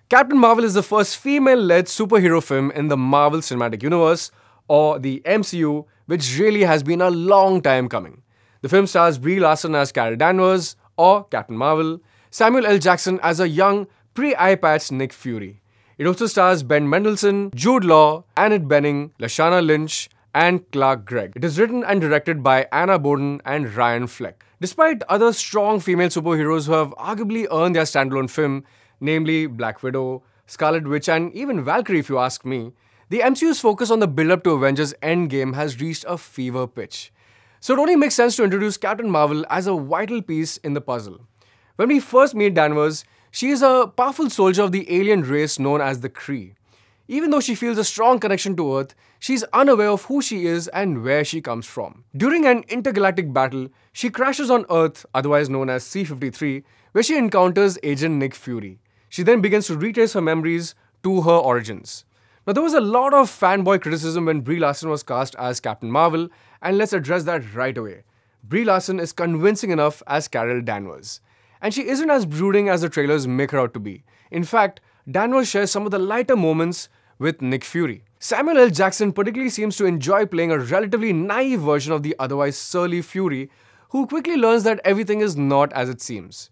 Captain Marvel is the first female-led superhero film in the Marvel Cinematic Universe, or the MCU, which really has been a long time coming. The film stars Brie Larson as Carol Danvers, or Captain Marvel, Samuel L. Jackson as a young, pre-eye patch Nick Fury. It also stars Ben Mendelsohn, Jude Law, Annette Bening, Lashana Lynch, and Clark Gregg. It is written and directed by Anna Boden and Ryan Fleck. Despite other strong female superheroes who have arguably earned their standalone film, namely Black Widow, Scarlet Witch, and even Valkyrie if you ask me, the MCU's focus on the build-up to Avengers Endgame has reached a fever pitch. So it only makes sense to introduce Captain Marvel as a vital piece in the puzzle. When we first meet Danvers, she is a powerful soldier of the alien race known as the Kree. Even though she feels a strong connection to Earth, she's unaware of who she is and where she comes from. During an intergalactic battle, she crashes on Earth, otherwise known as C-53, where she encounters Agent Nick Fury. She then begins to retrace her memories to her origins. Now, there was a lot of fanboy criticism when Brie Larson was cast as Captain Marvel, and let's address that right away. Brie Larson is convincing enough as Carol Danvers. And she isn't as brooding as the trailers make her out to be. In fact, Danvers shares some of the lighter moments with Nick Fury. Samuel L. Jackson particularly seems to enjoy playing a relatively naive version of the otherwise surly Fury, who quickly learns that everything is not as it seems.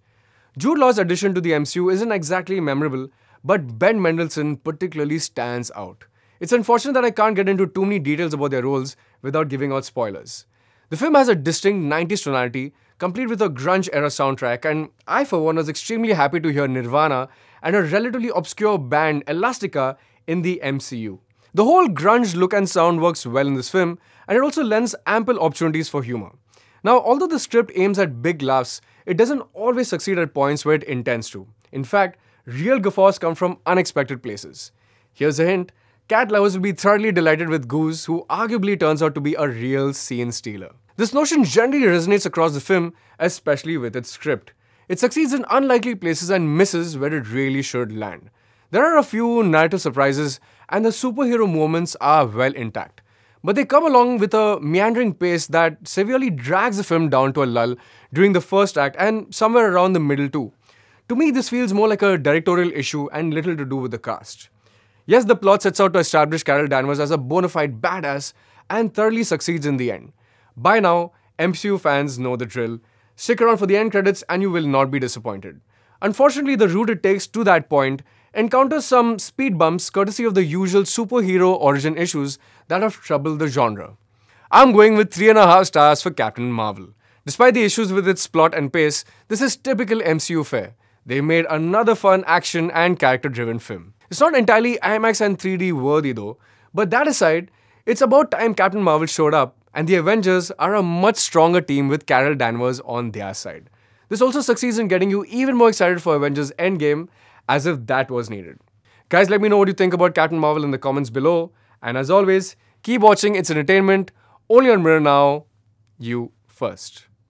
Jude Law's addition to the MCU isn't exactly memorable, but Ben Mendelsohn particularly stands out. It's unfortunate that I can't get into too many details about their roles without giving out spoilers. The film has a distinct 90s tonality, complete with a grunge-era soundtrack, and I for one was extremely happy to hear Nirvana and a relatively obscure band, Elastica, in the MCU. The whole grunge look and sound works well in this film, and it also lends ample opportunities for humor. Now, although the script aims at big laughs, it doesn't always succeed at points where it intends to. In fact, real guffaws come from unexpected places. Here's a hint: cat lovers will be thoroughly delighted with Goose, who arguably turns out to be a real scene stealer. This notion generally resonates across the film, especially with its script. It succeeds in unlikely places and misses where it really should land. There are a few narrative surprises, and the superhero moments are well intact. But they come along with a meandering pace that severely drags the film down to a lull during the first act and somewhere around the middle too. To me, this feels more like a directorial issue and little to do with the cast. Yes, the plot sets out to establish Carol Danvers as a bona fide badass and thoroughly succeeds in the end. By now, MCU fans know the drill. Stick around for the end credits and you will not be disappointed. Unfortunately, the route it takes to that point encounters some speed bumps courtesy of the usual superhero origin issues that have troubled the genre. I'm going with 3.5 stars for Captain Marvel. Despite the issues with its plot and pace, this is typical MCU fare. They made another fun action and character-driven film. It's not entirely IMAX and 3D worthy though, but that aside, it's about time Captain Marvel showed up, and the Avengers are a much stronger team with Carol Danvers on their side. This also succeeds in getting you even more excited for Avengers Endgame, as if that was needed. Guys, let me know what you think about Captain Marvel in the comments below, and as always, keep watching, it's entertainment, only on Mirror Now, you first.